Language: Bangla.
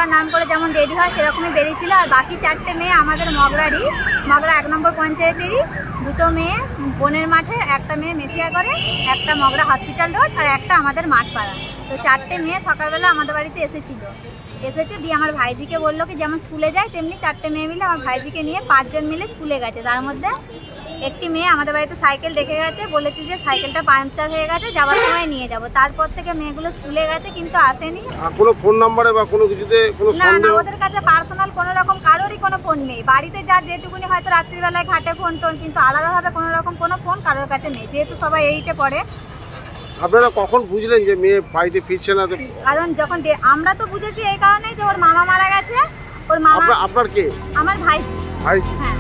যাওয়ার নাম করে যেমন রেডি হয় সেরকমই বেরিয়েছিল। আর বাকি 4টে মেয়ে আমাদের মগরা 1 নম্বর পঞ্চায়েতেরই। 2টো মেয়ে বোনের মাঠে, একটা মেয়ে মেথিয়া করে, একটা মগরা হসপিটাল রোড, আর একটা আমাদের মাঠপাড়া। তো 4টে মেয়ে সকালবেলা আমাদের বাড়িতে এসেছে দিয়ে আমার ভাইজিকে বললো কি যেমন স্কুলে যায় তেমনি 4টে মেয়ে মিলে আমার ভাইজিকে নিয়ে 5 জন মিলে স্কুলে গেছে। তার মধ্যে একটি মেয়ে আমাদের বাড়িতে সাইকেল রেখে গেছে, বলেছে যে সাইকেলটা পাংচার হয়ে গেছে, যাওয়ার সময় নিয়ে যাব। তারপর থেকে মেয়েগুলো স্কুলে গেছে কিন্তু আসেনি। কোনো ফোন নাম্বারে বা কোনো কিছুতে কোনো না, ওদের কাছে পার্সোনাল কোনো রকম কারোরই কোনো ফোন নেই। বাড়িতে যা যেটুকুনি হয়তো রাত্রিবেলায় ঘাটে ফোন টোন, কিন্তু আলাদাভাবে কোনো রকম কোনো ফোন কারোর কাছে নেই, যেহেতু সবাই 8-এ পড়ে। আপনারা কখন বুঝলেন যে মেয়ে বাড়িতে ফিরছে না? কারণ যখন আমরা তো বুঝেছি এই কারণে যে ওর মামা মারা গেছে। ওর মামা। আপনার কে? আমার ভাই। ভাই। হ্যাঁ।